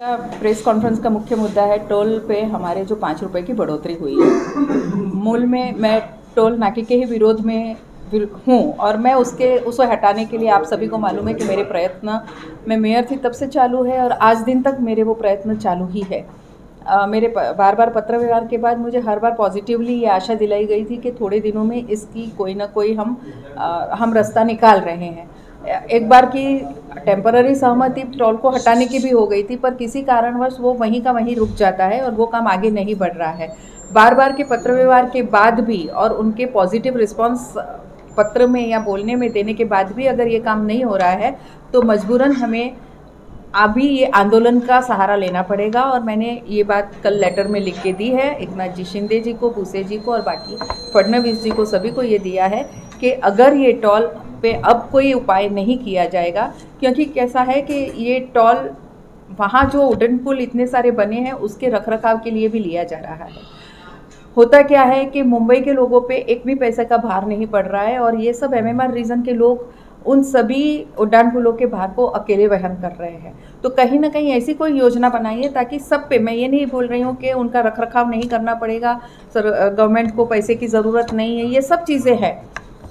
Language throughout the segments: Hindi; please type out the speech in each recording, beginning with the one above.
प्रेस कॉन्फ्रेंस का मुख्य मुद्दा है टोल पे हमारे जो 5 रुपए की बढ़ोतरी हुई है। मूल में मैं टोल नाके के ही विरोध में हूँ और मैं उसे हटाने के लिए आप सभी को मालूम है कि मेरे प्रयत्न मैं मेयर थी तब से चालू है और आज दिन तक मेरे वो प्रयत्न चालू ही है। मेरे बार बार पत्र व्यवहार के बाद मुझे हर बार पॉजिटिवली ये आशा दिलाई गई थी कि थोड़े दिनों में इसकी कोई ना कोई हम रास्ता निकाल रहे हैं। एक बार की टेम्पररी सहमति टोल को हटाने की भी हो गई थी, पर किसी कारणवश वो वहीं का वहीं रुक जाता है और वो काम आगे नहीं बढ़ रहा है। बार बार के पत्र व्यवहार के बाद भी और उनके पॉजिटिव रिस्पांस पत्र में या बोलने में देने के बाद भी अगर ये काम नहीं हो रहा है तो मजबूरन हमें अभी ये आंदोलन का सहारा लेना पड़ेगा। और मैंने ये बात कल लेटर में लिख के दी है एकनाथ जी शिंदे जी को, भूसे जी को और बाकी फडणवीस जी को, सभी को ये दिया है कि अगर ये टोल पे अब कोई उपाय नहीं किया जाएगा, क्योंकि कैसा है कि ये टोल वहाँ जो उड़न पुल इतने सारे बने हैं उसके रखरखाव के लिए भी लिया जा रहा है। होता क्या है कि मुंबई के लोगों पे एक भी पैसे का भार नहीं पड़ रहा है और ये सब MMR रीजन के लोग उन सभी उड़ान पुलों के भार को अकेले वहन कर रहे हैं। तो कहीं ना कहीं ऐसी कोई योजना बनाइए ताकि सब पे, मैं ये नहीं बोल रही हूँ कि उनका रखरखाव नहीं करना पड़ेगा, गवर्नमेंट को पैसे की ज़रूरत नहीं है, ये सब चीज़ें हैं,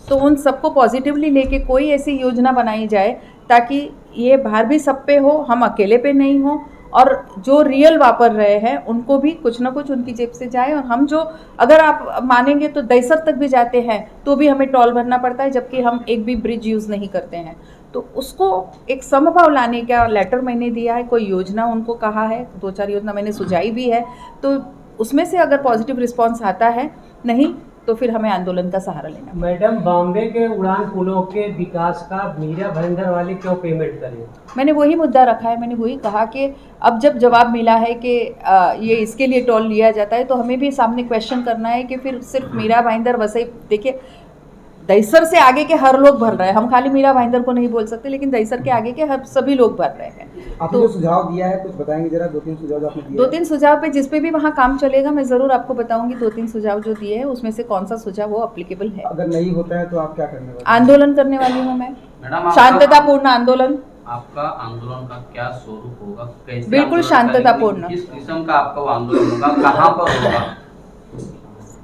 तो उन सबको पॉजिटिवली लेके कोई ऐसी योजना बनाई जाए ताकि ये भार भी सब पे हो, हम अकेले पे नहीं हो और जो रियल वापर रहे हैं उनको भी कुछ ना कुछ उनकी जेब से जाए। और हम जो, अगर आप मानेंगे तो दहीसर तक भी जाते हैं तो भी हमें टोल भरना पड़ता है, जबकि हम एक भी ब्रिज यूज़ नहीं करते हैं। तो उसको एक समभाव लाने का लेटर मैंने दिया है, कोई योजना उनको कहा है, 2-4 योजना मैंने सुझाई भी है, तो उसमें से अगर पॉजिटिव रिस्पॉन्स आता है, नहीं तो फिर हमें आंदोलन का सहारा लेना। मैडम, बॉम्बे के उड़ान पुलों के विकास का मीरा भाईंदर वाले क्यों पेमेंट करें? मैंने वही मुद्दा रखा है, मैंने वही कहा कि अब जब जवाब मिला है कि ये इसके लिए टोल लिया जाता है तो हमें भी सामने क्वेश्चन करना है कि फिर सिर्फ मीरा भाईंदर वसई, देखिए दहीसर से आगे के हर लोग भर रहे हैं, हम खाली मीरा भाईंदर को नहीं बोल सकते, लेकिन दहीसर के आगे के हर सभी लोग भर रहे हैं। आपने जो सुझाव दिया है कुछ बताएंगे जरा? 2-3 सुझाव जो आपने दिए। 2-3 सुझाव पे जिस पे भी वहाँ काम चलेगा मैं ज़रूर आपको बताऊंगी। 2-3 सुझाव जो दिए हैं उसमें से कौन सा सुझाव वो अप्लीकेबल है। अगर नहीं होता है तो आप क्या करने वाले? आंदोलन करने वाली हूँ मैं, शांततापूर्ण आंदोलन। आपका आंदोलन का क्या स्वरूप होगा? कैसे? बिल्कुल शांततापूर्ण। किस किस्म का आपका वो आंदोलन होगा? कहाँ पर होगा?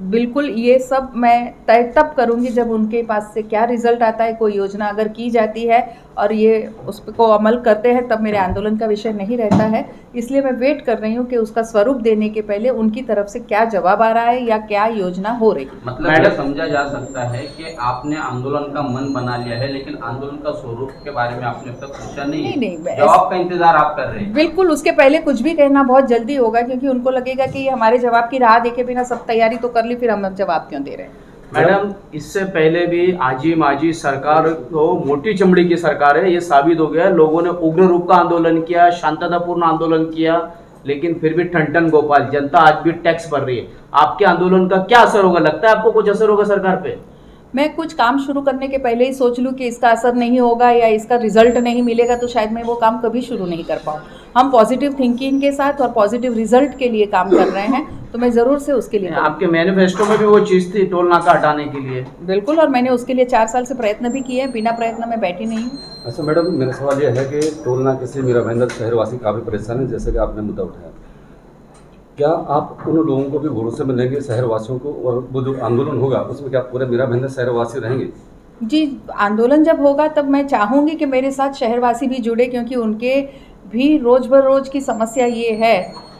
बिल्कुल ये सब मैं तय तब करूंगी जब उनके पास से क्या रिजल्ट आता है। कोई योजना अगर की जाती है और ये उस को अमल करते हैं तब मेरे आंदोलन का विषय नहीं रहता है। इसलिए मैं वेट कर रही हूँ कि उसका स्वरूप देने के पहले उनकी तरफ से क्या जवाब आ रहा है या क्या योजना हो रही है। मतलब मैडम, समझा जा सकता है कि आपने आंदोलन का मन बना लिया है, लेकिन आंदोलन का स्वरूप के बारे में आपने अब तक सोचा नहीं, जवाब का इंतजार आप कर रहे हैं। बिल्कुल, उसके पहले कुछ भी कहना बहुत जल्दी होगा, क्योंकि उनको लगेगा कि हमारे जवाब की राह देखे बिना सब तैयारी तो कर ली, फिर हम जवाब क्यों दे रहे हैं। मैडम, इससे पहले भी आजी माजी सरकार तो मोटी चमड़ी की सरकार है, ये साबित हो गया। लोगों ने उग्र रूप का आंदोलन किया, शांततापूर्ण आंदोलन किया, लेकिन फिर भी ठन गोपाल, जनता आज भी टैक्स भर रही है। आपके आंदोलन का क्या असर होगा? लगता है आपको कुछ असर होगा सरकार पे? मैं कुछ काम शुरू करने के पहले ही सोच लूँ कि इसका असर नहीं होगा या इसका रिजल्ट नहीं मिलेगा तो शायद मैं वो काम कभी शुरू नहीं कर पाऊँ। हम पॉजिटिव थिंकिंग के साथ और पॉजिटिव रिजल्ट के लिए काम कर रहे हैं, तो मैं ज़रूर से उसके लिए आपके मैनिफेस्टो में भी वो चीज़ थी, टोल नाका हटाने के लिए। बिल्कुल, और मैंने उसके लिए 4 साल से प्रयत्न भी किए, बिना प्रयत्न में बैठी नहीं हूँ। अच्छा मैडम, मेरा सवाल यह है कि टोल नाके से मीरा भाईंदर शहरवासी काफ़ी परेशान है, जैसे कि आपने मुद्दा उठाया। क्या आप उन लोगों को भी भरोसे में लेंगे, शहरवासियों को, और वो जो आंदोलन होगा उसमें क्या पूरे मीरा भाईंदर शहरवासी रहेंगे? जी, आंदोलन जब होगा तब मैं चाहूँगी कि मेरे साथ शहरवासी भी जुड़े, क्योंकि उनके भी रोज़ बरोज़ की समस्या ये है।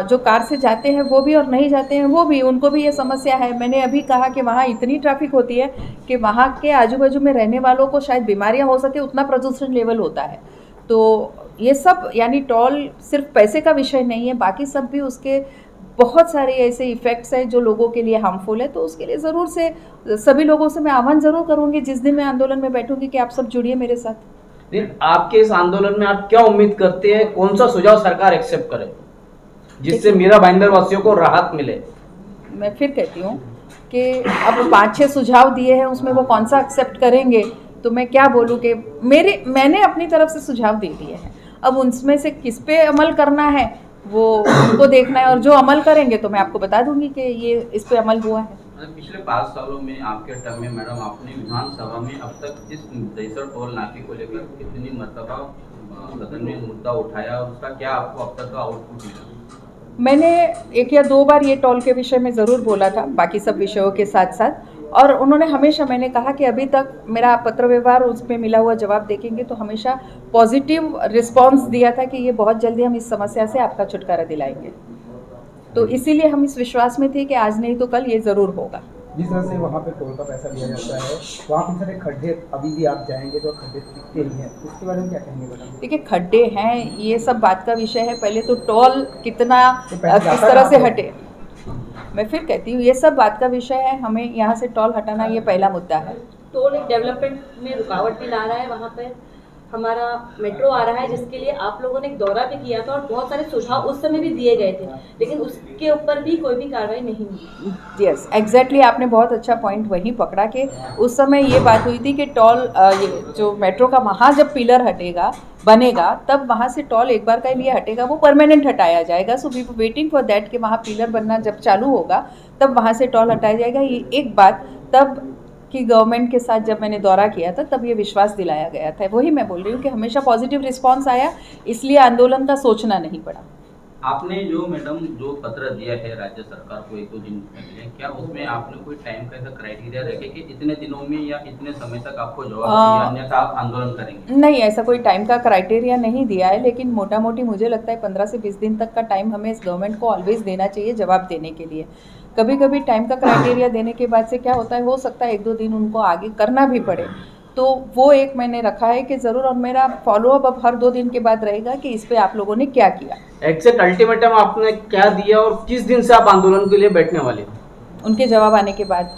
जो कार से जाते हैं वो भी और नहीं जाते हैं वो भी, उनको भी ये समस्या है। मैंने अभी कहा कि वहाँ इतनी ट्रैफिक होती है कि वहाँ के आजू बाजू में रहने वालों को शायद बीमारियाँ हो सके, उतना प्रदूषण लेवल होता है। तो ये सब, यानी टोल सिर्फ पैसे का विषय नहीं है, बाकी सब भी उसके बहुत सारे ऐसे इफ़ेक्ट्स हैं जो लोगों के लिए हार्मफुल है। तो उसके लिए ज़रूर से सभी लोगों से मैं आह्वान ज़रूर करूँगी जिस दिन मैं आंदोलन में बैठूँगी कि आप सब जुड़िए मेरे साथ। आपके इस आंदोलन में आप क्या उम्मीद करते हैं? कौन सा सुझाव सरकार एक्सेप्ट करे जिससे मीरा भाईंदर वासियों को राहत मिले? मैं फिर कहती हूँ कि अब 5-6 सुझाव दिए हैं, उसमें वो कौन सा एक्सेप्ट करेंगे तो मैं क्या बोलूँ कि मैंने अपनी तरफ से सुझाव दे दिए हैं। अब उनमें से किस पे अमल करना है वो उनको देखना है, और जो अमल करेंगे तो मैं आपको बता दूंगी कि ये इस पे अमल हुआ है। पिछले 5 सालों में आपके टर्म में मैडम, आपने विधानसभा में अब तक इस दहीसर टोल नाके को लेकर कितनी मर्तबा सदन में मुद्दा उठाया और उसका क्या आपको अब तक का आउटपुट मिला? मैंने 1 या 2 बार ये टोल के विषय में ज़रूर बोला था, बाकी सब विषयों के साथ साथ, और उन्होंने हमेशा, मैंने कहा कि अभी तक मेरा पत्र व्यवहार उस पर मिला हुआ जवाब देखेंगे तो हमेशा पॉजिटिव रिस्पांस दिया था कि ये बहुत जल्दी हम इस समस्या से आपका छुटकारा दिलाएंगे। तो इसीलिए हम इस विश्वास में थे कि आज नहीं तो कल ये ज़रूर होगा। जिस तरह से वहाँ पे टोल का पैसा लिया जाता है, वहाँ पे सारे खड्डे अभी भी आप जाएंगे तो खड्डे दिखते ही हैं, उसके बारे में क्या कहेंगे बताइए? देखिए, खड्डे हैं, ये सब बात का विषय है। पहले तो टोल कितना तो पहले किस जाता तरह से कहाँ हटे, मैं फिर कहती हूँ, ये सब बात का विषय है। हमें यहाँ से टोल हटाना ये पहला मुद्दा है। टोल एक डेवलपमेंट में रुकावट भी ला रहा है। वहाँ पर हमारा मेट्रो आ रहा है जिसके लिए आप लोगों ने एक दौरा भी किया था और बहुत सारे सुझाव उस समय भी दिए गए थे, लेकिन उसके ऊपर भी कोई भी कार्रवाई नहीं हुई। यस, एग्जैक्टली, आपने बहुत अच्छा पॉइंट वहीं पकड़ा कि उस समय ये बात हुई थी कि टोल, ये जो मेट्रो का वहाँ जब पिलर हटेगा, बनेगा, तब वहाँ से टोल एक बार के लिए हटेगा, वो परमानेंट हटाया जाएगा। So we waiting for that कि वहाँ पिलर बनना जब चालू होगा तब वहाँ से टोल हटाया जाएगा। ये एक बात तब कि गवर्नमेंट के साथ जब मैंने दौरा किया था तब ये विश्वास दिलाया गया था। वही मैं बोल रही हूँ कि हमेशा पॉजिटिव रिस्पांस आया, इसलिए आंदोलन का सोचना नहीं पड़ा। आपने जो मैडम जो पत्र दिया है राज्य सरकार को 1-2 दिन पहले, क्या उसमें आपने कोई टाइम का ऐसा क्राइटेरिया रखे कि इतने दिनों में या इतने समय तक आपको जवाब चाहिए, अन्यथा आप आंदोलन करेंगे? नहीं, ऐसा कोई टाइम का क्राइटेरिया नहीं दिया है, लेकिन मोटा मोटी मुझे लगता है 15 से 20 दिन तक का टाइम हमें इस गवर्नमेंट को ऑलवेज देना चाहिए जवाब देने के लिए। कभी कभी टाइम का क्राइटेरिया देने के बाद से क्या होता है, हो सकता है 1-2 दिन उनको आगे करना भी पड़े, तो वो एक मैंने रखा है कि ज़रूर। और मेरा फॉलोअप अब हर 2 दिन के बाद रहेगा कि इस पे आप लोगों ने क्या किया। एग्जैक्ट अल्टीमेटम आपने क्या दिया और किस दिन से आप आंदोलन के लिए बैठने वाले? उनके जवाब आने के बाद।